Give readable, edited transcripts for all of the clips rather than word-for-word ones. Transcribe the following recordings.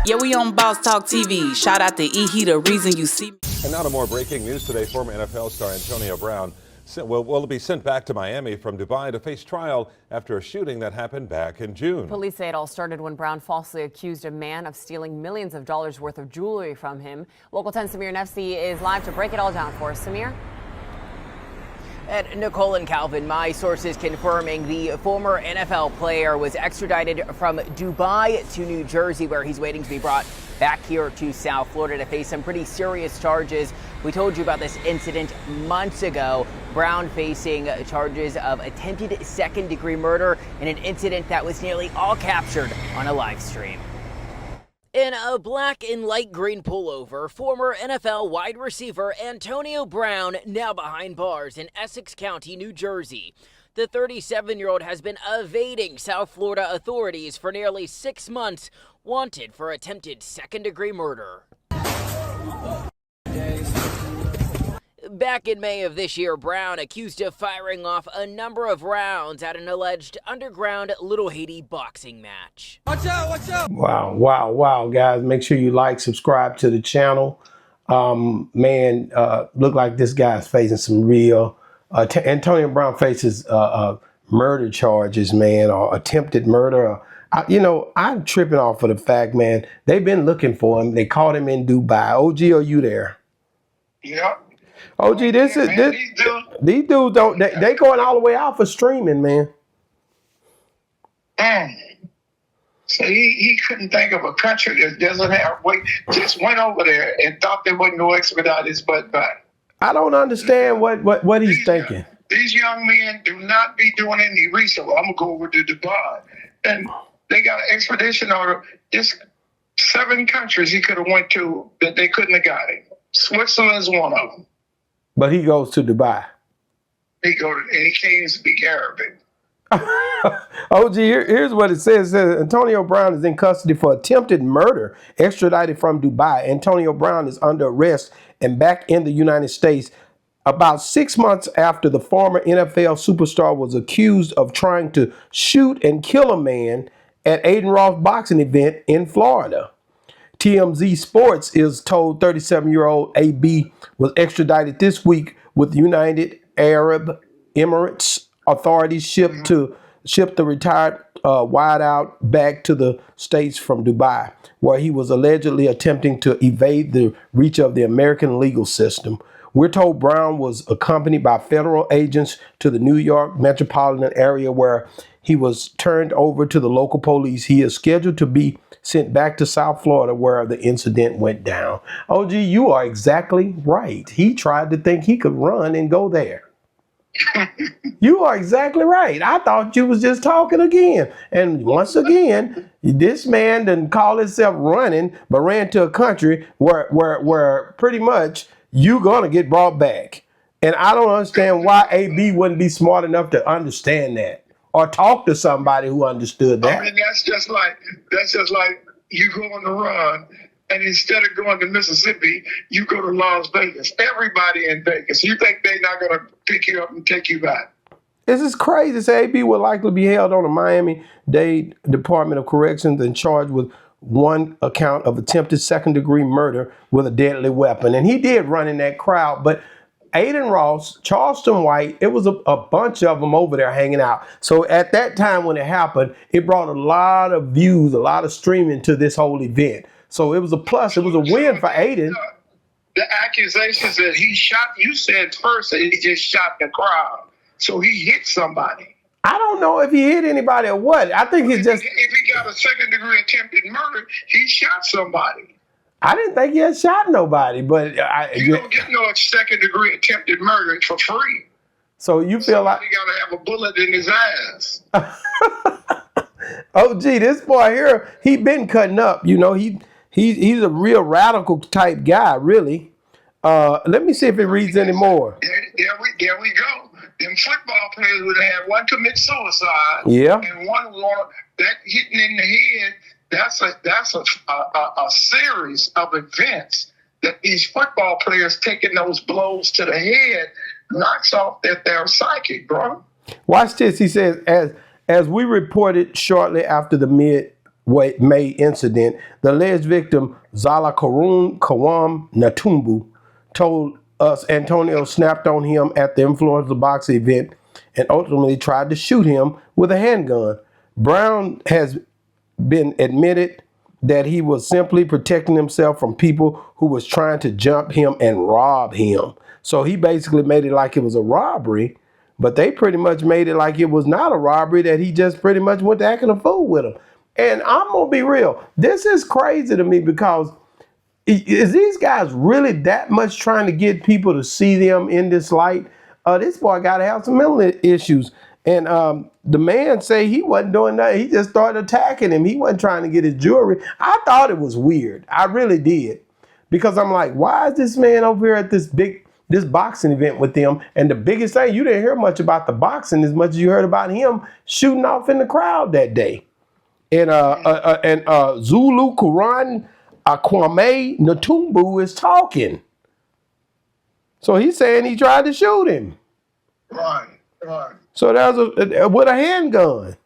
Yeah, we on Boss Talk TV. Shout out to E. He the reason you see me. And now to more breaking news today. Former NFL star Antonio Brown will be sent back to Miami from Dubai to face trial after a shooting that happened back in June. Police say it all started when Brown falsely accused a man of stealing millions of dollars worth of jewelry from him. Local 10 Samir Nefsi is live to break it all down for us. Samir? And Nicole and Calvin, my sources confirming the former NFL player was extradited from Dubai to New Jersey, where he's waiting to be brought back here to South Florida to face some pretty serious charges. We told you about this incident months ago. Brown facing charges of attempted second-degree murder in an incident that was nearly all captured on a live stream. In a black and light green pullover, former NFL wide receiver Antonio Brown now behind bars in Essex County, New Jersey. The 37-year-old has been evading South Florida authorities for nearly 6 months, wanted for attempted second-degree murder. Back in May of this year, Brown accused of firing off a number of rounds at an alleged underground Little Haiti boxing match. Watch out, watch out. Wow, guys. Make sure you like, subscribe to the channel. Look like this guy's facing some real... Antonio Brown faces murder charges, man, or attempted murder. I'm tripping off of the fact, man, they've been looking for him. They caught him in Dubai. OG, are you there? Yeah. OG, these dudes don't, they going all the way out for streaming, man. So he couldn't think of a country that doesn't have weight, just went over there and thought they wasn't going to expedite his butt back. I don't understand what he's thinking. These young men do not be doing any research. I'm going to go over to Dubai. And they got an expedition order. Just 7 countries he could have went to that they couldn't have got him. Switzerland's one of them. But he goes to Dubai. And he can't even speak Arabic. OG, here's what it says. It says Antonio Brown is in custody for attempted murder, extradited from Dubai. Antonio Brown is under arrest and back in the United States about 6 months after the former NFL superstar was accused of trying to shoot and kill a man at Adin Ross boxing event in Florida. TMZ Sports is told 37-year-old AB was extradited this week with United Arab Emirates authorities shipped the retired wideout back to the States from Dubai, where he was allegedly attempting to evade the reach of the American legal system. We're told Brown was accompanied by federal agents to the New York metropolitan area, where he was turned over to the local police. He is scheduled to be sent back to South Florida, where the incident went down. OG, you are exactly right. He tried to think he could run and go there. You are exactly right. I thought you was just talking again. And once again, this man didn't call himself running, but ran to a country where pretty much you gonna get brought back. And I don't understand why AB wouldn't be smart enough to understand that, or talk to somebody who understood that. I mean, that's just like you go on the run, and instead of going to Mississippi, you go to Las Vegas. Everybody in Vegas. You think they're not going to pick you up and take you back? This is crazy. So AB will likely be held on the Miami-Dade Department of Corrections and charged with one account of attempted second-degree murder with a deadly weapon. And he did run in that crowd, but Adin Ross, Charleston White, it was a bunch of them over there hanging out. So at that time when it happened, it brought a lot of views, a lot of streaming to this whole event. So it was a plus. It was a win for Adin. The accusations that he shot, you said first that he just shot the crowd. So he hit somebody. I don't know if he hit anybody or what. I think he's just... If he got a second-degree attempted murder, he shot somebody. I didn't think he had shot nobody, but... You don't get no second-degree attempted murder for free. So you feel like... He got to have a bullet in his ass. Oh, gee, this boy here, he been cutting up. You know, he's a real radical type guy, really. Let me see if it reads any more. There we go. Them football players would have one commit suicide. Yeah. And one that hitting in the head. That's a series of events that these football players taking those blows to the head knocks off their psychic, bro. Watch this. He says, as we reported shortly after the May incident, the alleged victim, Zala Karun Kawam Natumbu, told us Antonio snapped on him at the Influencer Boxing event and ultimately tried to shoot him with a handgun. Brown has been admitted that he was simply protecting himself from people who was trying to jump him and rob him. So he basically made it like it was a robbery, but they pretty much made it like it was not a robbery, that he just pretty much went to acting a fool with him. And I'm gonna be real, this is crazy to me, because is these guys really that much trying to get people to see them in this light? This boy got to have some mental issues. And the man say he wasn't doing that. He just started attacking him. He wasn't trying to get his jewelry. I thought it was weird. I really did. Because I'm like, why is this man over here at this boxing event with them? And the biggest thing, you didn't hear much about the boxing as much as you heard about him shooting off in the crowd that day. And Zulu Quran Kwame Natumbu is talking. So he's saying he tried to shoot him. Right. So there's with a handgun.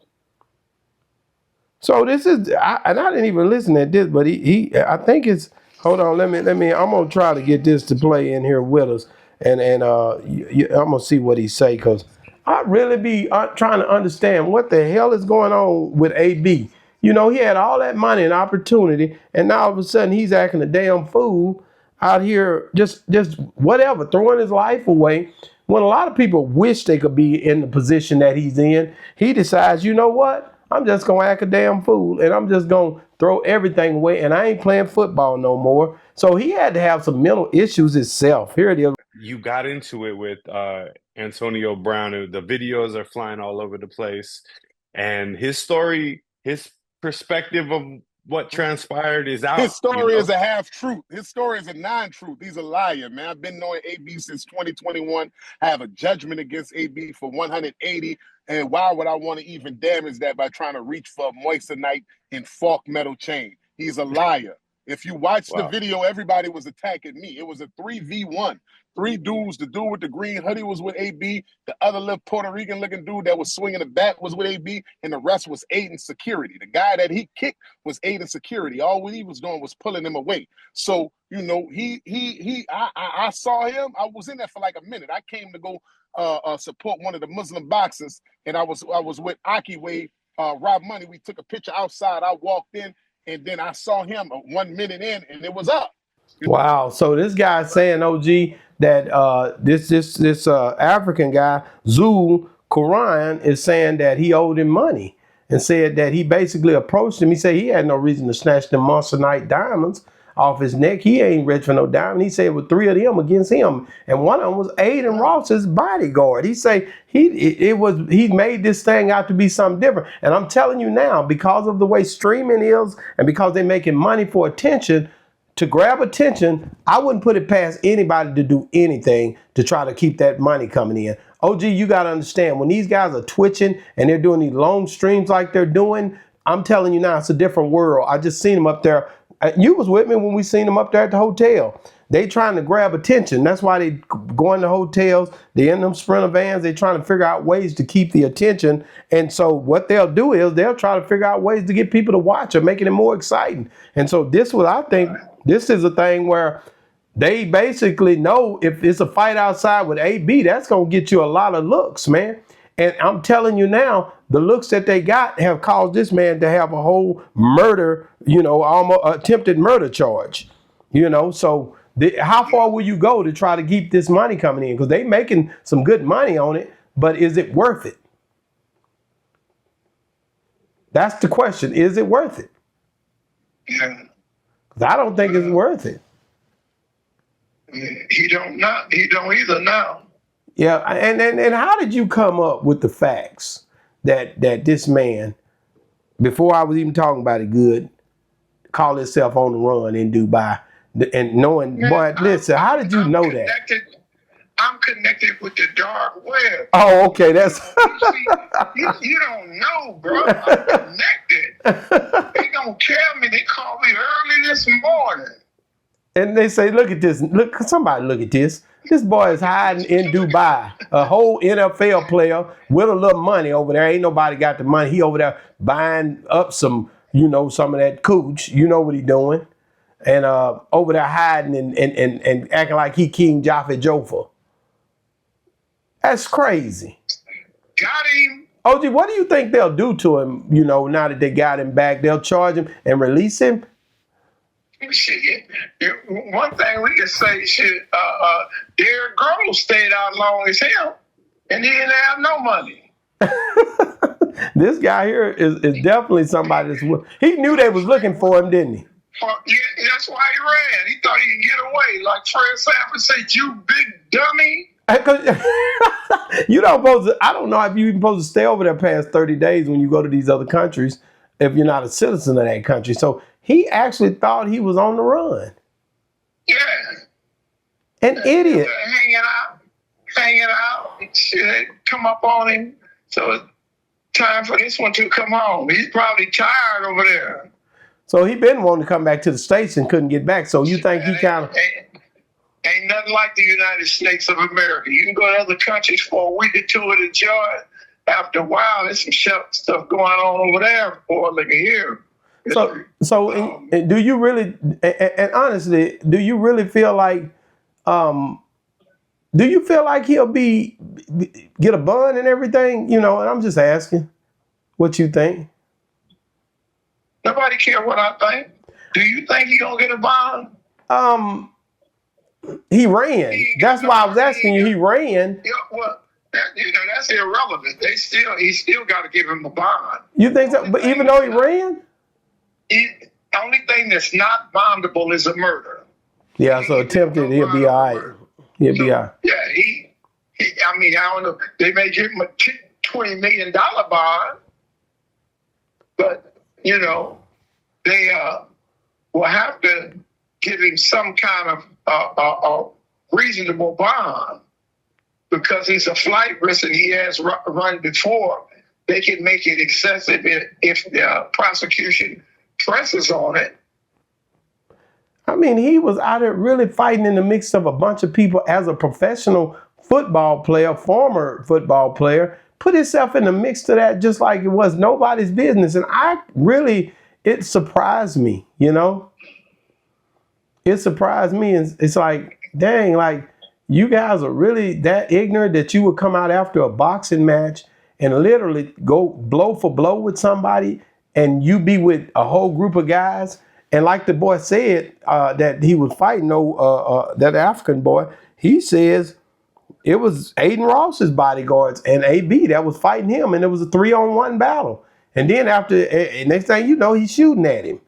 So this is, and I didn't even listen at this, but he I think it's, hold on, let me, I'm gonna try to get this to play in here with us, and I'm gonna see what he say, because I really be trying to understand what the hell is going on with AB. You know, he had all that money and opportunity, and now all of a sudden he's acting a damn fool out here, just whatever, throwing his life away. When a lot of people wish they could be in the position that he's in, he decides, you know what? I'm just going to act a damn fool, and I'm just going to throw everything away, and I ain't playing football no more. So he had to have some mental issues himself. Here it is. You got into it with Antonio Brown, and the videos are flying all over the place. And his story, his perspective of what transpired is out. His story is a half-truth. His story is a non-truth. He's a liar, man. I've been knowing AB since 2021. I have a judgment against AB for 180. And why would I want to even damage that by trying to reach for a moissanite and fork metal chain? He's a liar. If you watch the video, everybody was attacking me. It was a 3v1. 3 dudes. The dude with the green hoodie was with AB. The other little Puerto Rican looking dude that was swinging the bat was with AB. And the rest was aiding security. The guy that he kicked was aiding security. All what he was doing was pulling him away. So, you know, I saw him. I was in there for like a minute. I came to go support one of the Muslim boxers. And I was with Akiway, Rob Money. We took a picture outside. I walked in. And then I saw him 1 minute in, and it was up. Wow. So this guy saying, OG, that this African guy, Zul Quran, is saying that he owed him money, and said that he basically approached him. He said he had no reason to snatch the Monster Diamonds off his neck. He ain't rich for no diamond. He said it was 3 of them against him, and one of them was Aiden Ross's bodyguard. He say he made this thing out to be something different. And I'm telling you now, because of the way streaming is, and because they're making money for attention, to grab attention, I wouldn't put it past anybody to do anything to try to keep that money coming in. OG, you got to understand, when these guys are twitching and they're doing these long streams like they're doing, I'm telling you now, it's a different world. I just seen them up there. You was with me when we seen them up there at the hotel. They trying to grab attention. That's why they go into hotels. They in them Sprinter vans. They trying to figure out ways to keep the attention. And so what they'll do is they'll try to figure out ways to get people to watch or making it more exciting. And so this was, I think, this is a thing where they basically know if it's a fight outside with AB, that's going to get you a lot of looks, man. And I'm telling you now, the looks that they got have caused this man to have a whole murder, almost attempted murder charge, So how far will you go to try to keep this money coming in? Because they making some good money on it, but is it worth it? That's the question. Is it worth it? Yeah. Because I don't think it's worth it. He don't either now. Yeah, and how did you come up with the facts that this man, before I was even talking about it good, called himself on the run in Dubai, and knowing, boy, listen, how did you know that? I'm connected with the dark web. Oh, okay, that's. you don't know, bro. I'm connected. They gonna tell me. They called me early this morning. And they say, look at this. Look, somebody look at this. This boy is hiding in Dubai, a whole NFL player with a little money over there. Ain't nobody got the money. He over there buying up some you know, some of that cooch. You know what he doing. And over there hiding and acting like he King Jaffa Joffa. That's crazy. Got him. OG, what do you think they'll do to him, you know, now that they got him back? They'll charge him and release him? Shit, one thing we can say, shit, Derrick Rose stayed out long as hell, and he didn't have no money. This guy here is definitely somebody that's... He knew they was looking for him, didn't he? Yeah, that's why he ran. He thought he could get away. Like Fred Sanford said, you big dummy. You don't supposed to, I don't know if you even supposed to stay over there past 30 days when you go to these other countries if you're not a citizen of that country. So he actually thought he was on the run. Yeah. An idiot. Hanging out. Shit, come up on him. So it's time for this one to come home. He's probably tired over there. So he been wanting to come back to the States and couldn't get back. So you think he kind of... Ain't nothing like the United States of America. You can go to other countries for a week or two and enjoy it. After a while, there's some stuff going on over there before they can hear. So do you really, and honestly, do you really feel like, do you feel like he'll get a bond and everything? You know, and I'm just asking what you think. Nobody care what I think. Do you think he gonna get a bond? He ran. That's why I was asking you. He ran. Yeah, well, that's irrelevant. He still got to give him a bond. You think so? But even though he ran, the only thing that's not bondable is a murder. Yeah, so attempted, he'll be all right. He'll be all right. Yeah, I mean, I don't know. They may give him a $20 million bond, but you know, they will have to give him some kind of reasonable bond because he's a flight risk and he has run before. They can make it excessive if the prosecution presses on it. I mean, he was out there really fighting in the mix of a bunch of people as a professional football player, former football player, put himself in the mix to that just like it was nobody's business. And it surprised me, you know? It surprised me. And it's like, dang, like you guys are really that ignorant that you would come out after a boxing match and literally go blow for blow with somebody and you be with a whole group of guys. And like the boy said, that he was fighting, that African boy, he says it was Aiden Ross's bodyguards and AB that was fighting him. And it was a 3-on-1 battle. And then after, next thing you know, he's shooting at him.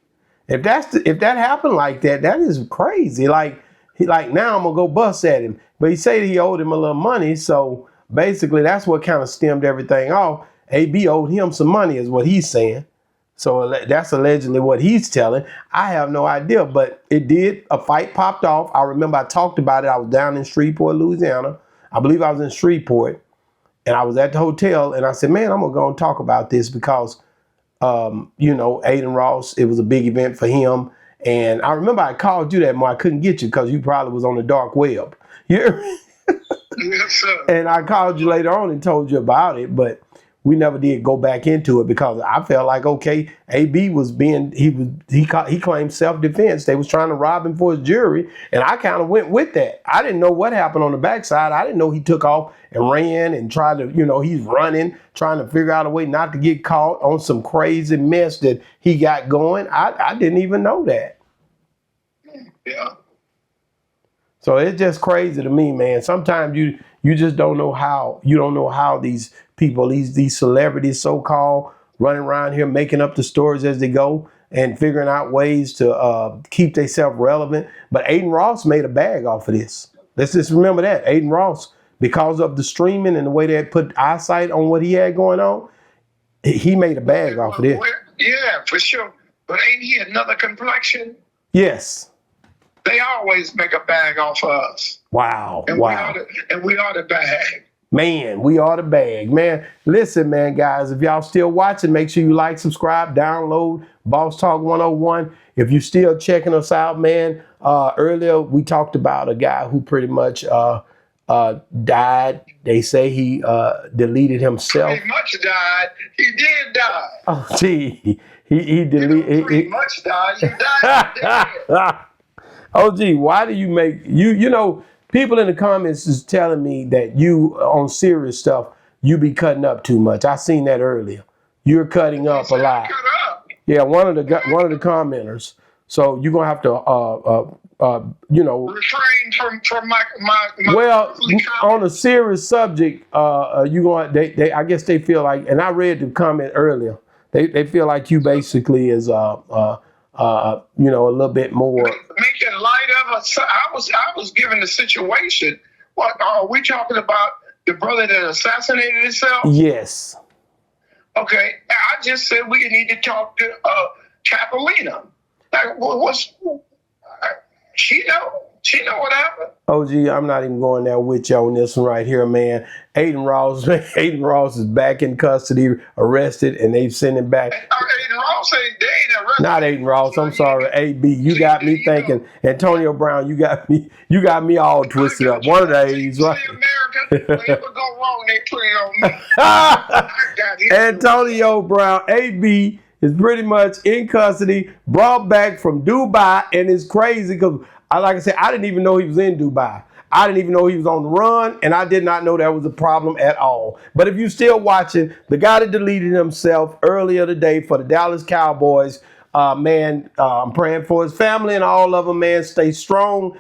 If that happened like that, that is crazy. Like now I'm gonna go bust at him. But he said he owed him a little money, so basically that's what kind of stemmed everything off. AB owed him some money, is what he's saying. So that's allegedly what he's telling. I have no idea, but a fight popped off. I remember I talked about it. I was down in Shreveport, Louisiana. I believe I was in Shreveport, and I was at the hotel, and I said, man, I'm gonna go and talk about this because you know, Aiden Ross, it was a big event for him. And I remember I called you that morning. I couldn't get you because you probably was on the dark web. Yes, sir. And I called you later on and told you about it, but we never did go back into it because I felt like, okay, AB he claimed self-defense. They was trying to rob him for his jewelry, and I kind of went with that. I didn't know what happened on the backside. I didn't know he took off and ran and tried to, you know, he's running, trying to figure out a way not to get caught on some crazy mess that he got going. I didn't even know that. Yeah. So it's just crazy to me, man. Sometimes you just don't know how these people, these celebrities so-called, running around here making up the stories as they go and figuring out ways to keep themselves relevant. But Aiden Ross made a bag off of this. Let's just remember that. Aiden Ross, because of the streaming and the way they put eyesight on what he had going on, he made a bag off of this. Yeah, for sure. But ain't he another complexion? Yes. They always make a bag off of us. Wow. And wow. we are the bag. Man, we are the bag. Man, listen, man, guys, if y'all still watching, make sure you like, subscribe, download Boss Talk 101. If you're still checking us out, man, earlier we talked about a guy who pretty much died. They say he deleted himself. Pretty much died. He did die. Oh, gee. he deleted. Pretty much died. You died. OG, why do you make you know? People in the comments is telling me that you on serious stuff, you be cutting up too much. I seen that earlier. You're cutting up a lot. Cut up. Yeah, one of the commenters. So you're gonna have to refrain from my well, earthly comments. on a serious subject, you going they I guess they feel like, and I read the comment earlier. They feel like you basically is a little bit more. Making light of us. I was given the situation. What are we talking about? The brother that assassinated himself? Yes. Okay, I just said we need to talk to Catalina. Like, she know what happened. OG, I'm not even going there with you on this one right here, man. Aiden Ross is back in custody, arrested, and they've sent him back. Aiden Ross ain't dead. Not Aiden Ross. I'm sorry, AB. You got me thinking. Antonio Brown. You got me all twisted up. One of the A's, right? America, whenever go wrong, they put it on me. Antonio Brown, AB, is pretty much in custody, brought back from Dubai, and it's crazy because, like I said, I didn't even know he was in Dubai. I didn't even know he was on the run, and I did not know that was a problem at all. But if you're still watching, the guy that deleted himself earlier today for the Dallas Cowboys, man, I'm praying for his family and all of them, man. Stay strong.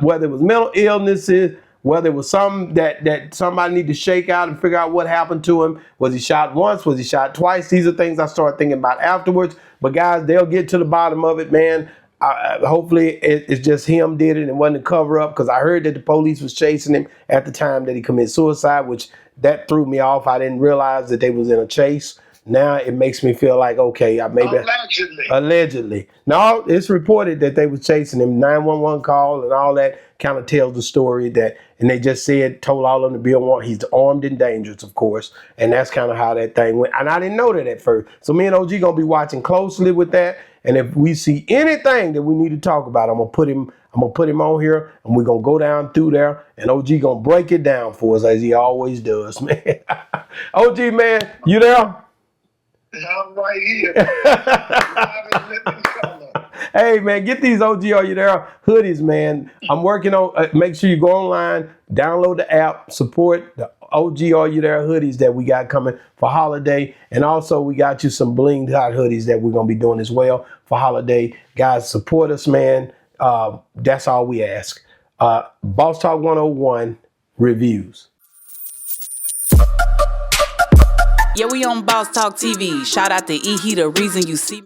Whether it was mental illnesses, whether it was something that somebody need to shake out and figure out what happened to him. Was he shot once? Was he shot twice? These are things I started thinking about afterwards. But guys, they'll get to the bottom of it, man. Hopefully it's just him did it and wasn't a cover up, because I heard that the police was chasing him at the time that he committed suicide, which that threw me off. I didn't realize that they was in a chase. Now it makes me feel like, okay, I maybe allegedly. No, it's reported that they was chasing him. 911 call and all that kind of tells the story that, and they just told all of them to be on warrant. He's armed and dangerous, of course, and that's kind of how that thing went. And I didn't know that at first. So me and OG gonna be watching closely with that. And if we see anything that we need to talk about, I'm gonna put him on here, and we're gonna go down through there, and OG gonna break it down for us as he always does, man. OG, man, you there? I'm right here. Hey, man, get these OG Are You There hoodies, man. I'm working on, make sure you go online, download the app, support the OG Are You There hoodies that we got coming for holiday. And also we got you some blinged out hoodies that we're going to be doing as well for holiday. Guys, support us, man. That's all we ask. Boss Talk 101 reviews. Yeah, we on Boss Talk TV. Shout out to E. He the reason you see me.